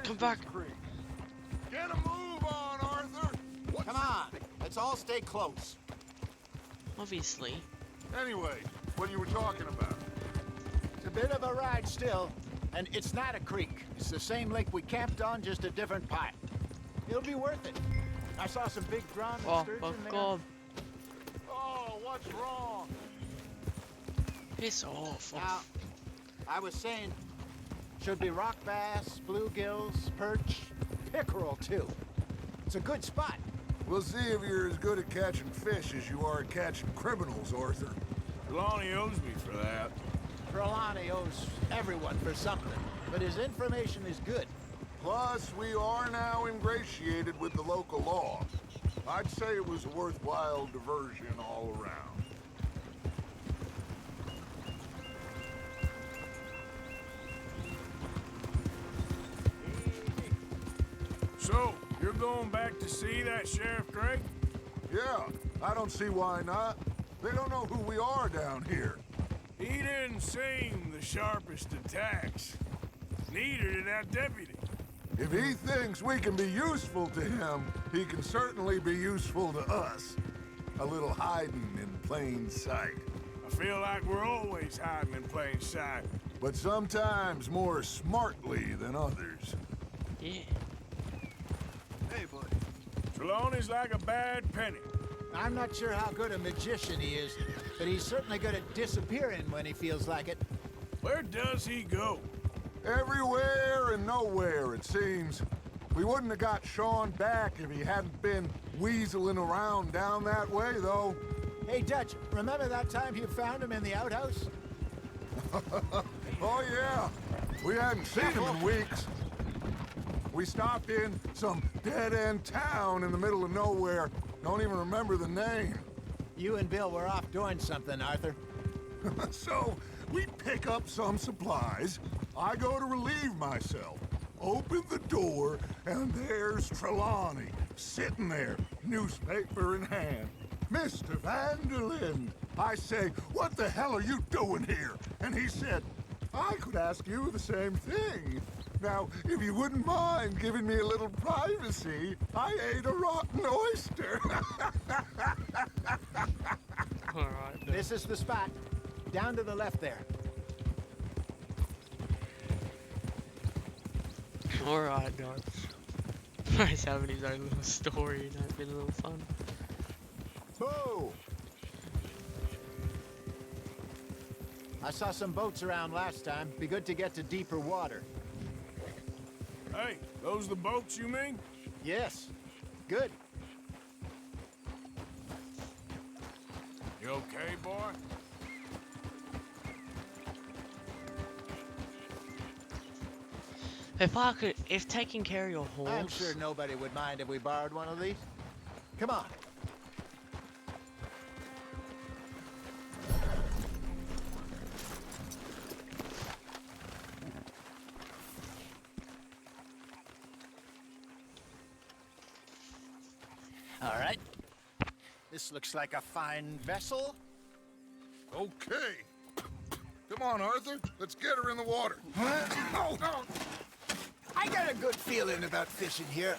Come back. Get a move on, Arthur! Come on, let's all stay close. Obviously. Anyway, what you were talking about? It's a bit of a ride still, and it's not a creek. It's the same lake we camped on, just a different part. It'll be worth it. I saw some big drum and Oh, sturgeon fuck there. off. Oh, what's wrong? Piss off. Now, I was saying, should be rock bass, bluegills, perch, pickerel too. It's a good spot. We'll see if you're as good at catching fish as you are at catching criminals, Arthur. Trelawney owes me for that. Trelawney owes everyone for something, but his information is good. Plus, we are now ingratiated with the local law. I'd say it was a worthwhile diversion all around. So, you're going back to see that Sheriff Craig? Yeah, I don't see why not. They don't know who we are down here. He didn't seem the sharpest attacks. Neither did that deputy. If he thinks we can be useful to him, he can certainly be useful to us. A little hiding in plain sight. I feel like we're always hiding in plain sight. But sometimes more smartly than others. Yeah. Hey, buddy. Trelawney's like a bad penny. I'm not sure how good a magician he is, but he's certainly good at disappearing when he feels like it. Where does he go? Everywhere and nowhere, it seems. We wouldn't have got Sean back if he hadn't been weaseling around down that way, though. Hey, Dutch, remember that time you found him in the outhouse? Oh, yeah. We hadn't seen him in weeks. We stopped in some dead-end town in the middle of nowhere. Don't even remember the name. You and Bill were off doing something, Arthur. So, we pick up some supplies. I go to relieve myself. Open the door, and there's Trelawney, sitting there, newspaper in hand. Mr. Vanderlyn. I say, what the hell are you doing here? And he said, I could ask you the same thing. Now, if you wouldn't mind giving me a little privacy, I ate a rotten oyster. Alright. This is the spot. Down to the left there. Alright, guys. He's having his own little story and that's been a little fun. Whoa! I saw some boats around last time. Be good to get to deeper water. Hey, those the boats you mean? Yes. Good. You okay, boy? If taking care of your horse. I'm sure nobody would mind if we borrowed one of these. Come on. All right. This looks like a fine vessel. Okay. Come on, Arthur. Let's get her in the water. Oh, no. I got a good feeling about fishing here.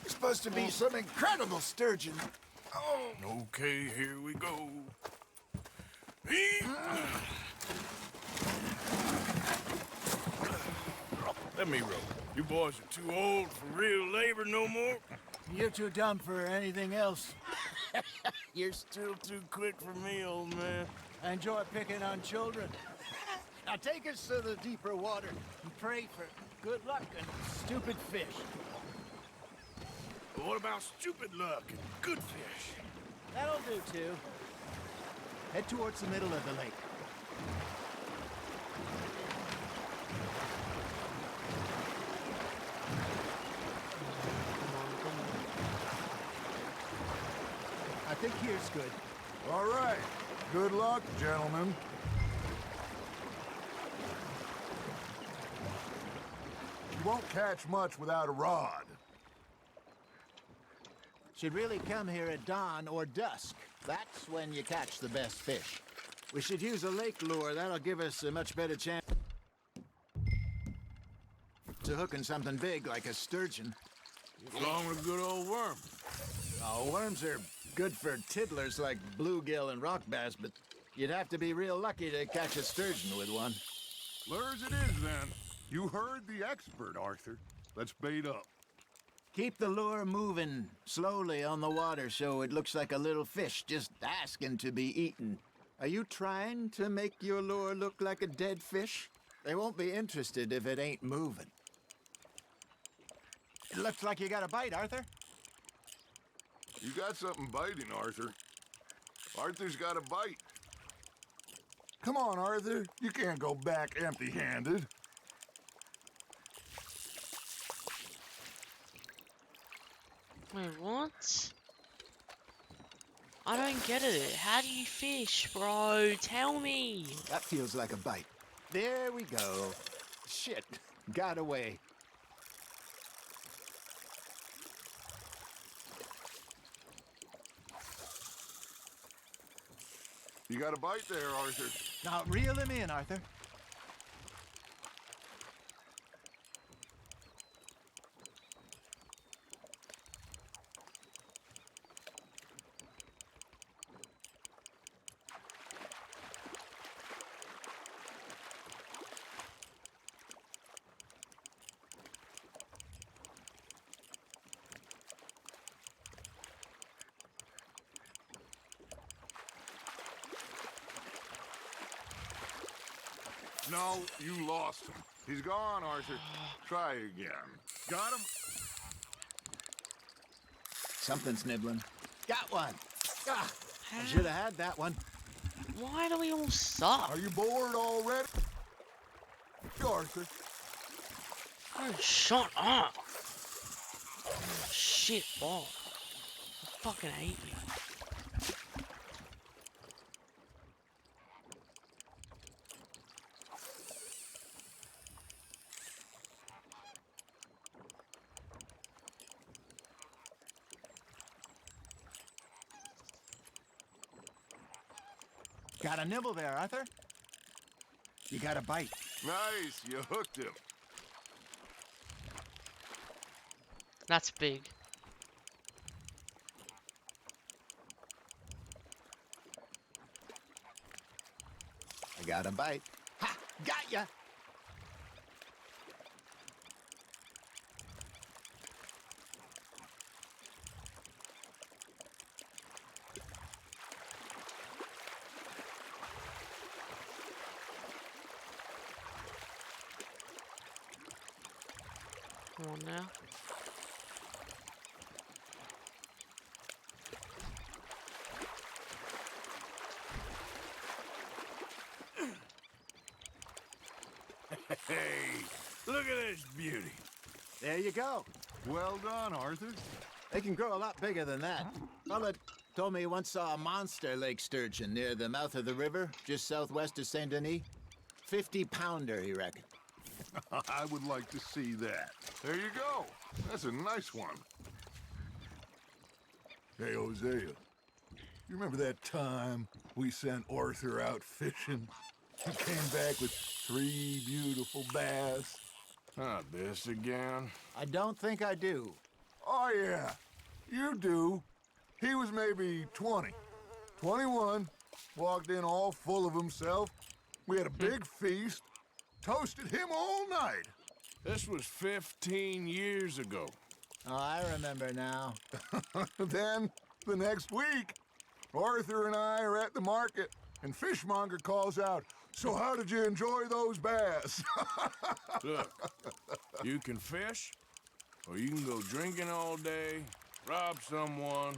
There's supposed to be some incredible sturgeon. Oh. Okay, here we go. Let me row. You boys are too old for real labor no more. You're too dumb for anything else. You're still too quick for me, old man. I enjoy picking on children. Now take us to the deeper water and pray for good luck and stupid fish. But what about stupid luck and good fish? That'll do too. Head towards the middle of the lake. I think here's good. All right. Good luck, gentlemen. You won't catch much without a rod. Should really come here at dawn or dusk. That's when you catch the best fish. We should use a lake lure. That'll give us a much better chance. to hooking something big like a sturgeon. What's wrong with a good old worm? Oh, worms are good for tiddlers like bluegill and rock bass, but you'd have to be real lucky to catch a sturgeon with one. Lures it is, then. You heard the expert, Arthur. Let's bait up. Keep the lure moving slowly on the water so it looks like a little fish just asking to be eaten. Are you trying to make your lure look like a dead fish? They won't be interested if it ain't moving. It looks like you got a bite, Arthur. You got something biting, Arthur. Arthur's got a bite. Come on, Arthur. You can't go back empty-handed. Wait, what? I don't get it. How do you fish, bro? Tell me. That feels like a bite. There we go. Shit, got away. You got a bite there, Arthur. Now reel him in, Arthur. No, you lost him. He's gone, Arthur. Try again. Got him? Something's nibbling. Got one. Ah, I How? should have had that one. Why do we all suck? Are you bored already? Arthur. Oh, shut up. Shit, Bob. I fucking hate you. Got a nibble there, Arthur. You got a bite. Nice, you hooked him. That's big. I got a bite. Ha! Got ya! Come on now. Hey, look at this beauty. There you go. Well done, Arthur. They can grow a lot bigger than that. Fella told me he once saw a monster lake sturgeon near the mouth of the river, just southwest of Saint Denis. 50-pounder, he reckoned. I would like to see that. There you go. That's a nice one. Hey, Hosea. You remember that time we sent Arthur out fishing? He came back with 3 beautiful bass. Not this again. I don't think I do. Oh, yeah. You do. He was maybe 20. 21. Walked in all full of himself. We had a big feast. Toasted him all night. This was 15 years ago. Oh, I remember now. Then, the next week, Arthur and I are at the market, and Fishmonger calls out, "So how did you enjoy those bass?" Look, you can fish, or you can go drinking all day, rob someone,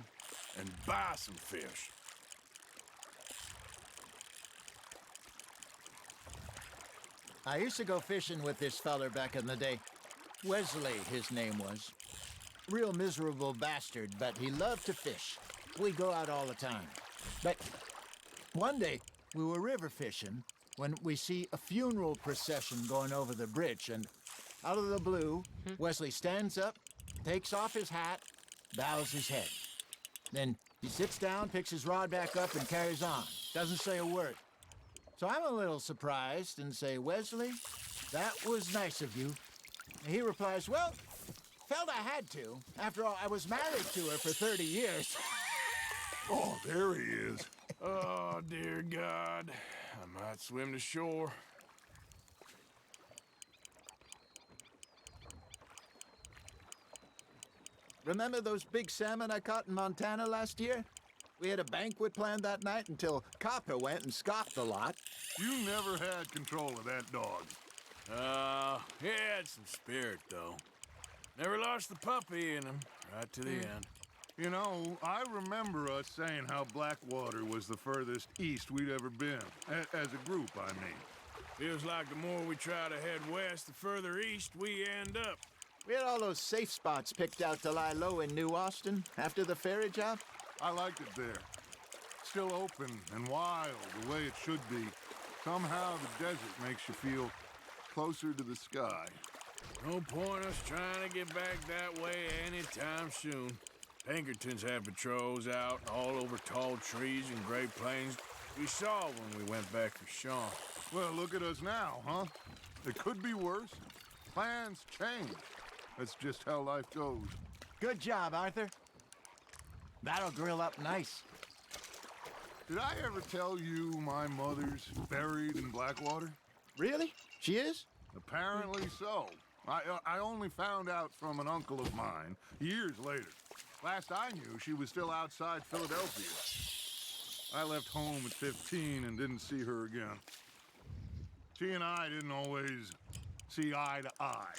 and buy some fish. I used to go fishing with this feller back in the day. Wesley, his name was. Real miserable bastard, but he loved to fish. We'd go out all the time. But one day, we were river fishing when we see a funeral procession going over the bridge, and out of the blue, Wesley stands up, takes off his hat, bows his head. Then he sits down, picks his rod back up, and carries on. Doesn't say a word. So I'm a little surprised and say, "Wesley, that was nice of you, He replies, well, felt I had to. After all, I was married to her for 30 years. Oh, there he is. Oh, dear God. I might swim to shore. Remember those big salmon I caught in Montana last year? We had a banquet planned that night until Copper went and scoffed the lot. You never had control of that dog. He had some spirit, though. Never lost the puppy in him, right to the end. You know, I remember us saying how Blackwater was the furthest east we'd ever been. As a group, I mean. Feels like the more we try to head west, the further east we end up. We had all those safe spots picked out to lie low in New Austin after the ferry job. I liked it there. Still open and wild, the way it should be. Somehow the desert makes you feel closer to the sky. No point us trying to get back that way anytime soon. Pinkertons had patrols out all over tall trees and Great Plains. We saw when we went back for Sean. Well, look at us now, huh? It could be worse. Plans change. That's just how life goes. Good job, Arthur. That'll grill up nice. Did I ever tell you my mother's buried in Blackwater? Really? She is? Apparently so. I only found out from an uncle of mine years later. Last I knew, she was still outside Philadelphia. I left home at 15 and didn't see her again. She and I didn't always see eye to eye.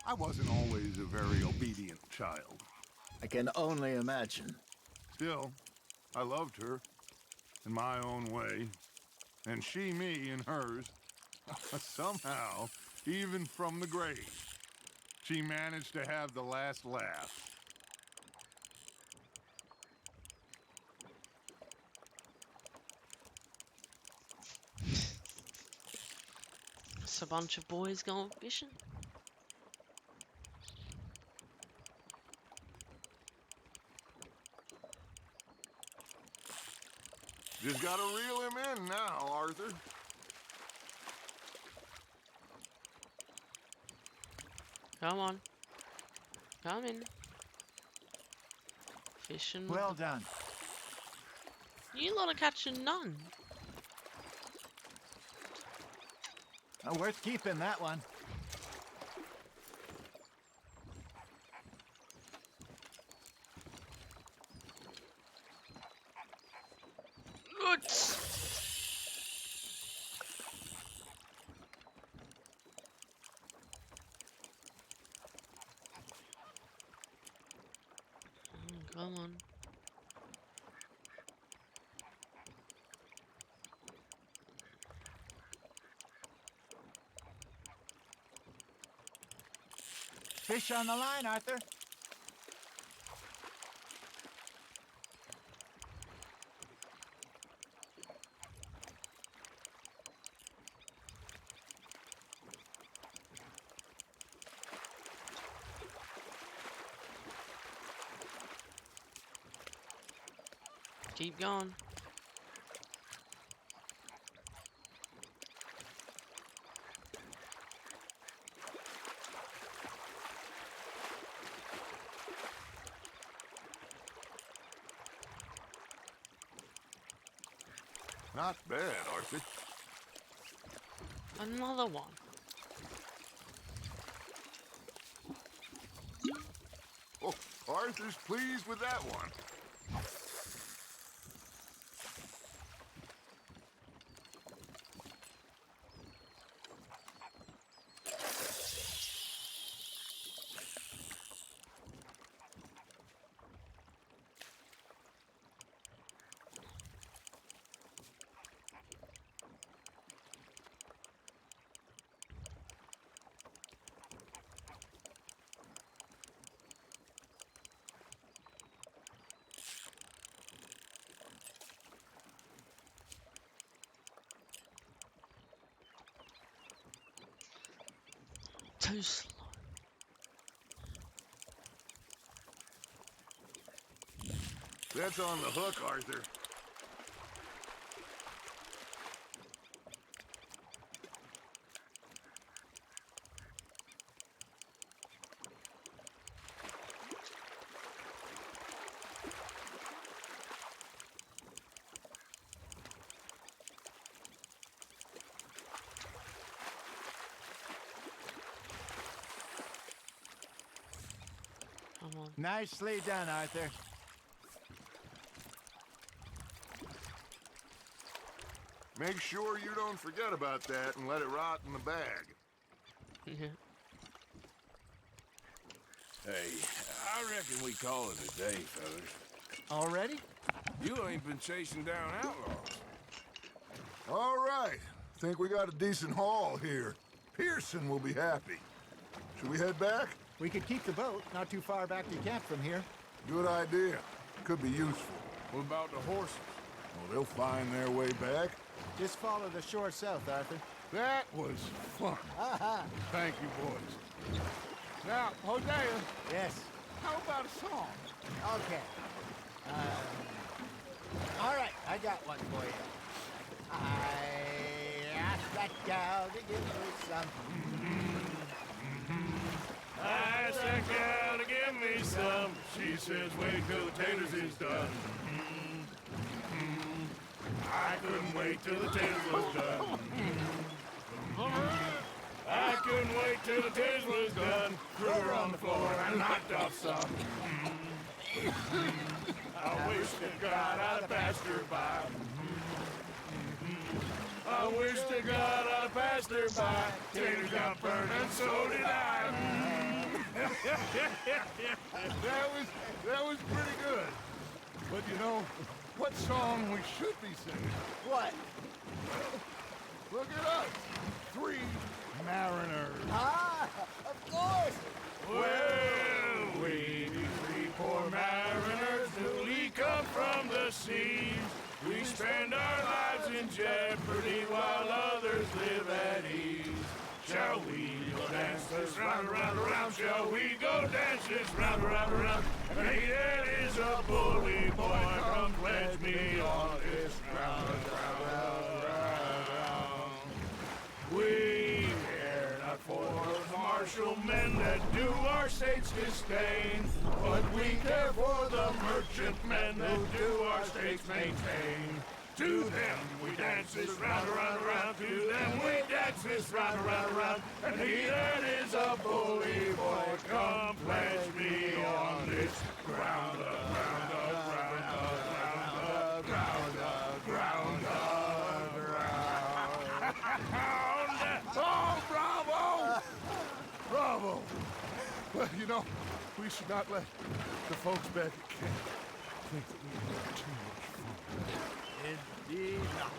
I wasn't always a very obedient child. I can only imagine. Still, I loved her in my own way, and she me in hers. Somehow, even from the grave, she managed to have the last laugh. It's a bunch of boys going fishing. Just gotta reel him in now, Arthur. Come on. Come in. Fishing. Well done. You lot are catching none. Worth keeping, that one. Good. Come on. Fish on the line, Arthur. Keep going. Not bad, Arthur. Another one. Oh, Arthur's pleased with that one. Too slow. That's on the hook, Arthur. Come on. Nicely done, Arthur. Make sure you don't forget about that and let it rot in the bag. Yeah. Hey, I reckon we call it a day, fellas. Already? You ain't been chasing down outlaws. All right. Think we got a decent haul here. Pearson will be happy. Should we head back? We could keep the boat not too far back to camp from here. Good idea. Could be useful. What about the horses? Well, they'll find their way back. Just follow the shore south, Arthur. That was fun. Thank you, boys. Now, Hosea, Yes. how about a song? Okay. All right, I got one for you. I asked that gal to give me some. I asked that gal to give me some. She says, wait till the taters is done. I couldn't wait till the taters was done. I couldn't wait till the taters was done. Threw her on the floor and knocked off some. I wish to God I'd passed her by. I wish to God I passed her by. Taters got burned and so did I. That was pretty good. But you know, what song we should be singing? What? Look at us. 3 mariners. Ah, of course. Well, we three poor mariners newly come from the seas. We spend our lives in jeopardy while others live at ease. Shall we go dance this round, around, around? Shall we go dance this round, around, around? Hey, that is a bully boy. Come pledge me on this round, round, round, round. We care not for the martial men that do our state's disdain, but we care for the merchant men that do our state's maintain. To them we dance this round, around, around. To them we dance this round, around, around. And he that is a bully boy, come pledge me on this ground, ground, ground, ground, ground, ground, ground. Oh, bravo! Bravo! Well, you know, we should not let the folks back at camp think that we had too much fun. Indeed not.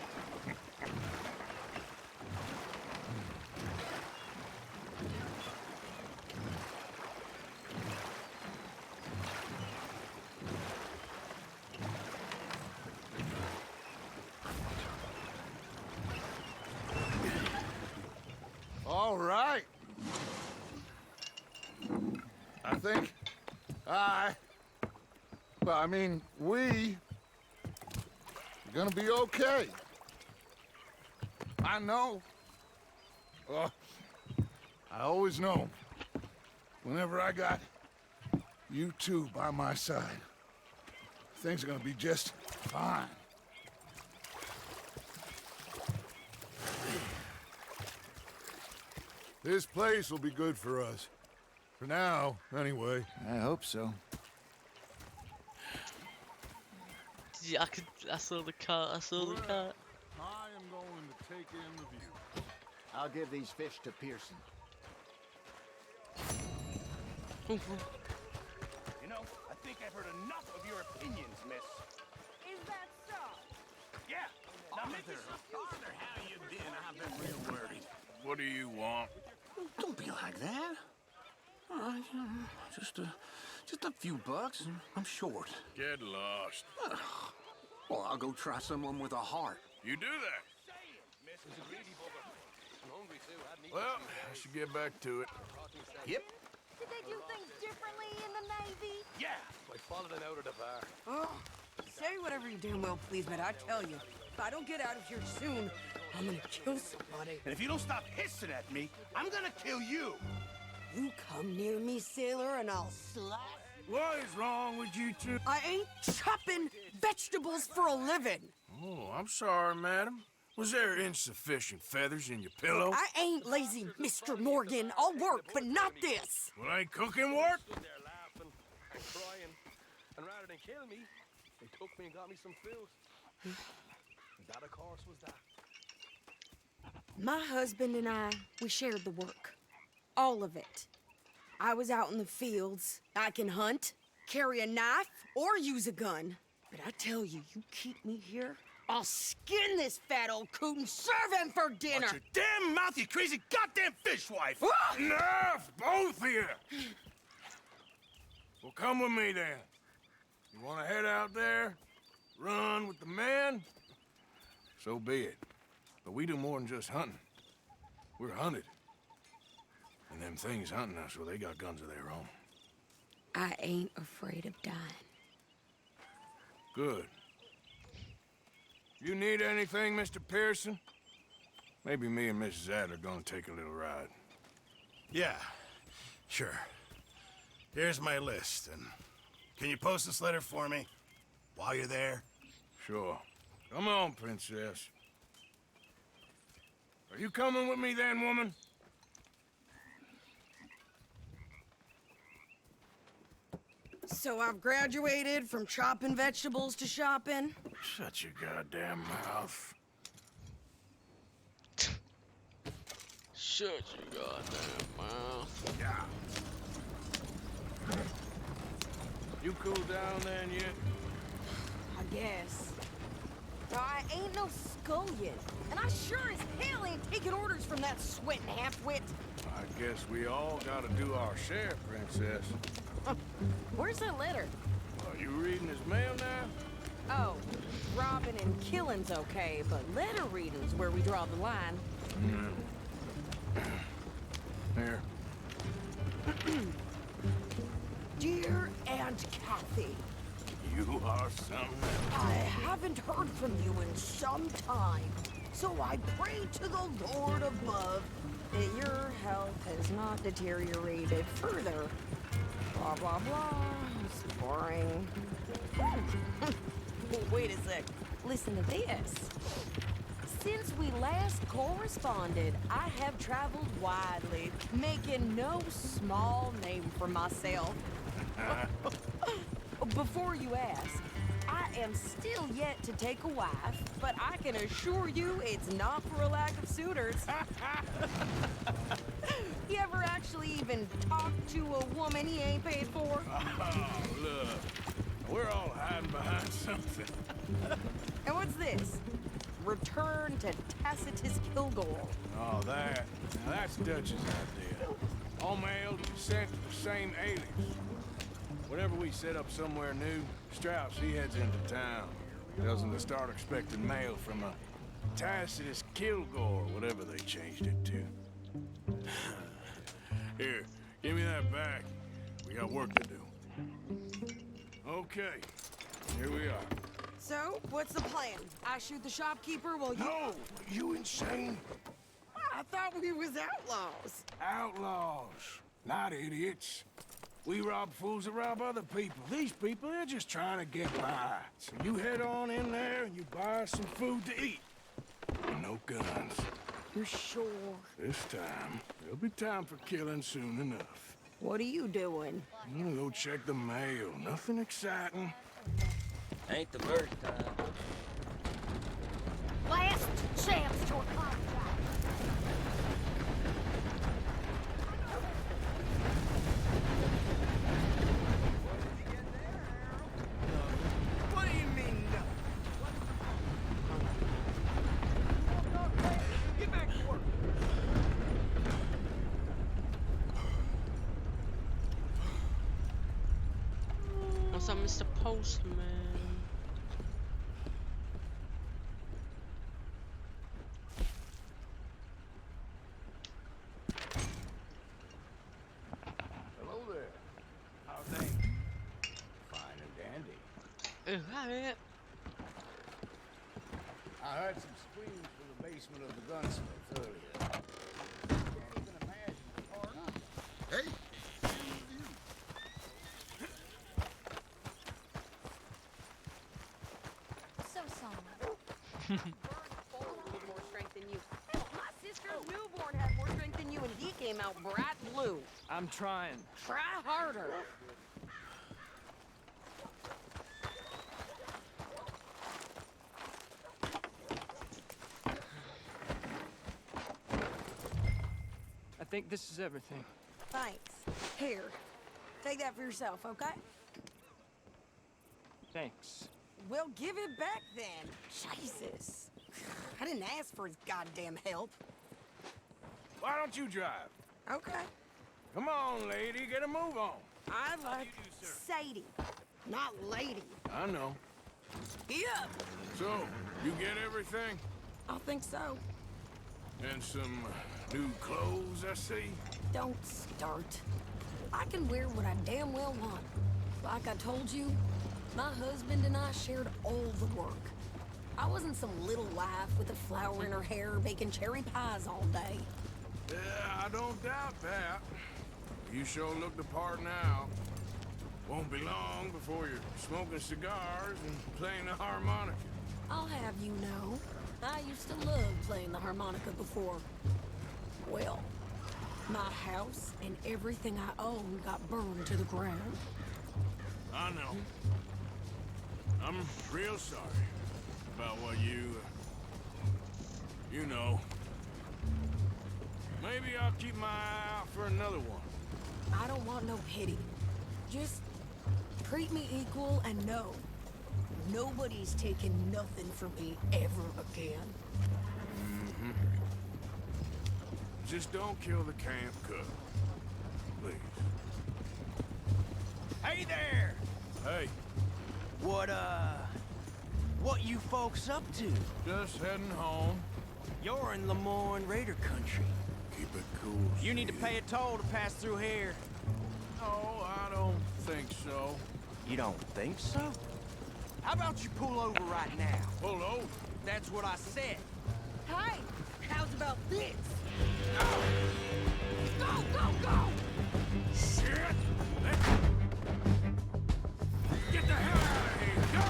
All right. I think we are gonna be okay. I know. I always know. Whenever I got you two by my side, things are gonna be just fine. This place will be good for us. For now, anyway. I hope so. Yeah, I saw the cut. I saw the cut. I am going to take in the view. I'll give these fish to Pearson. You know, I think I've heard enough of your opinions, miss. Is that so? Yeah. Now make yourself Arthur, how you been? I've been real worried. What do you want? Don't be like that. All right, just a few bucks. And I'm short. Get lost. Well, I'll go try someone with a heart. You do that. Well, I should get back to it. Yep. Did they do things differently in the Navy? Yeah. Like falling out of the bar. Oh, say whatever you damn well please, but I tell you, if I don't get out of here soon, I'm gonna kill somebody. And if you don't stop hissing at me, I'm gonna kill you. You come near me, sailor, and I'll slap. What is wrong with you two? I ain't chopping vegetables for a living. Oh, I'm sorry, madam. Was there insufficient feathers in your pillow? I ain't lazy, Mr. Morgan. I'll work, but not this. Well, ain't cooking work? And rather than kill me, they took me and got me some food. That, of course, was that. My husband and I, we shared the work. All of it. I was out in the fields. I can hunt, carry a knife, or use a gun. But I tell you, you keep me here, I'll skin this fat old coot and serve him for dinner. Watch your damn mouth, you crazy goddamn fishwife! Ah! Enough, both of you! Well, come with me then. You want to head out there, run with the man? So be it. But we do more than just hunting. We're hunted. And them things hunting us, well, they got guns of their own. I ain't afraid of dying. Good. You need anything, Mr. Pearson? Maybe me and Mrs. Adler are gonna take a little ride. Yeah, sure. Here's my list, and can you post this letter for me while you're there? Sure. Come on, Princess. Are you coming with me then, woman? So I've graduated from chopping vegetables to shopping. Shut your goddamn mouth. Shut your goddamn mouth. Yeah. You cool down then yet? I guess. I ain't no scullion, and I sure as hell ain't taking orders from that sweating half-wit. I guess we all gotta do our share, Princess. Where's that letter? Are you reading his mail now? Oh, robbing and killing's okay, but letter reading's where we draw the line. Here. Dear Aunt Kathy, You are something. I haven't heard from you in some time, so I pray to the Lord above that your health has not deteriorated further. Blah, blah, blah. It's boring. Wait a sec. Listen to this. Since we last corresponded, I have traveled widely, making no small name for myself. Before you ask, I am still yet to take a wife, but I can assure you it's not for a lack of suitors. You ever actually even talk to a woman he ain't paid for? Oh, look. We're all hiding behind something. And what's this? Return to Tacitus Kilgore. Oh, that. Now that's Dutch's idea. All mail sent to the same alias. Whenever we set up somewhere new, Strauss, he heads into town. Tells them to start expecting mail from a Tacitus Kilgore, whatever they changed it to. Here, give me that back. We got work to do. Okay, here we are. So, what's the plan? I shoot the shopkeeper while you... No! You insane? I thought we was outlaws. Outlaws, not idiots. We rob fools that rob other people. These people, they're just trying to get by. So you head on in there and you buy us some food to eat. And no guns. You sure? This time, there'll be time for killing soon enough. What are you doing? I'm gonna go check the mail. Nothing exciting. Ain't the first time. Last chance to apologize. What do you mean, no? Get back to work. What's up, Mr. Postman? Hello there. How things? Fine and dandy. Hi. I heard some screams from the basement of the gunsmith earlier. Can't even imagine the party. Hey, So sorry. With more strength than you. Hell, my sister's newborn had more strength than you, and he came out bright blue. I'm trying. Try harder. think this is everything. Thanks. Here, take that for yourself, okay? Thanks. Well, give it back then. Jesus. I didn't ask for his goddamn help. Why don't you drive? Okay. Come on, lady, get a move on. I like Sadie, not lady. I know. Yeah. So, you get everything? I think so. And some new clothes, I see? Don't start. I can wear what I damn well want. Like I told you, my husband and I shared all the work. I wasn't some little wife with a flower in her hair baking cherry pies all day. Yeah, I don't doubt that. You sure look the part now. Won't be long before you're smoking cigars and playing the harmonica. I'll have you know, I used to love playing the harmonica before. Well, my house and everything I owned got burned to the ground. I know. I'm real sorry about what you know. Maybe I'll keep my eye out for another one. I don't want no pity. Just treat me equal and know nobody's taking nothing from me ever again. Mm-hmm. Just don't kill the camp cook. Please. Hey there! Hey, What you folks up to? just heading home. You're in Lemoyne Raider country. Keep it cool. You need to pay a toll to pass through here. No, I don't think so. You don't think so? How about you pull over right now? Pull over. That's what I said. Hey, how's about this? Go! Go, go, go! Shit! Get the hell out of here! Go!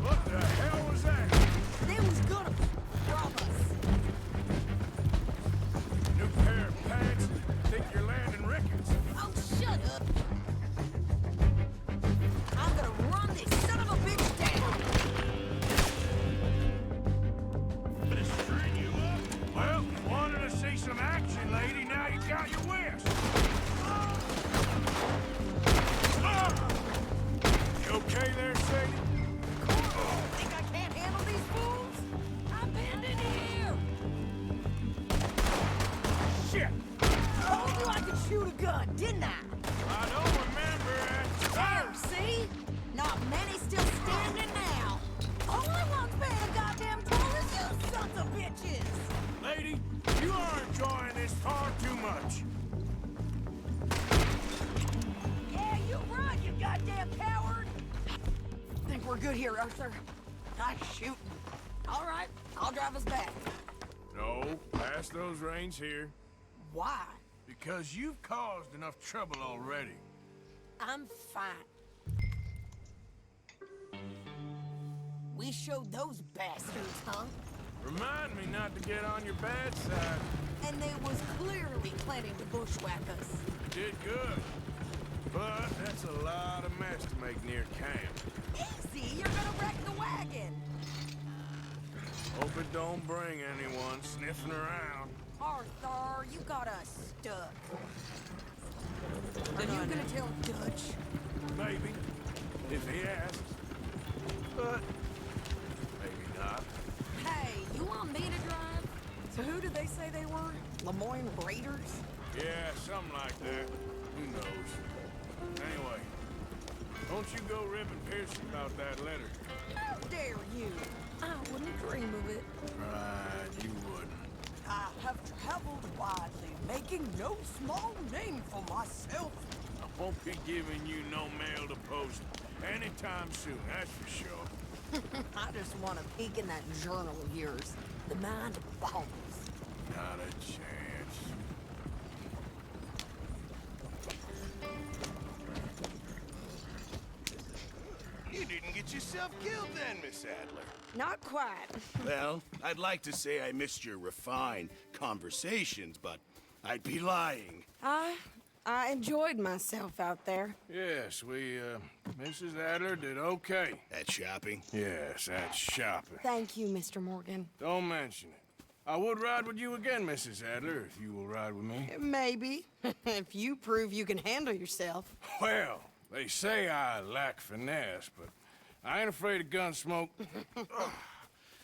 What the hell was that? They was gonna rob us. New pair of pants? Think you're landing Ricketts? Oh, shut up. I'm gonna run this son of a bitch down. Gonna string you up? Well, wanted to see some action, lady. Now you got your wish. You okay there, Sadie? Think I can't handle these fools? I've been in here. Shit! Told you I could shoot a gun, didn't I? I don't remember it. There, see? Not many still standing now. Only one's paying a goddamn toll is you sons of bitches. Lady, you are enjoying this far too much. Yeah, you run, you goddamn coward. Think we're good here, Arthur. Nice shooting. All right, I'll drive us back. No, pass those reins here. Why? Because you've caused enough trouble already. I'm fine. We showed those bastards, huh? Remind me not to get on your bad side. And they was clearly planning to bushwhack us. You did good. But that's a lot of mess to make near camp. Easy, you're gonna wreck the wagon. Hope it don't bring anyone sniffing around. Arthur, you got us stuck. Are you gonna tell Dutch? Maybe, if he asks. But maybe not. Hey, you want me to drive? So who did they say they were? Lemoyne Raiders? Yeah, something like that. Who knows? Anyway, don't you go ribbing Pearson about that letter. How dare you? I wouldn't dream of it. Right, you wouldn't. I have traveled widely, making no small name for myself. I won't be giving you no mail to post anytime soon, that's for sure. I just want to peek in that journal of yours. The mind boggles. Not a chance. You didn't get yourself killed then, Miss Adler. Not quite. Well, I'd like to say I missed your refined conversations, but I'd be lying. I enjoyed myself out there. Yes, Mrs. Adler did okay. At shopping? Yes, that's shopping. Thank you, Mr. Morgan. Don't mention it. I would ride with you again, Mrs. Adler, if you will ride with me. Maybe. If you prove you can handle yourself. Well, they say I lack finesse, but I ain't afraid of gun smoke.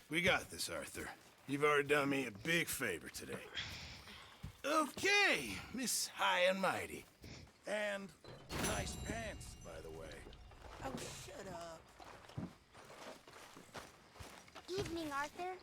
We got this, Arthur. You've already done me a big favor today. Okay, Miss High and Mighty. And nice pants, by the way. Oh, shut up. Evening, Arthur.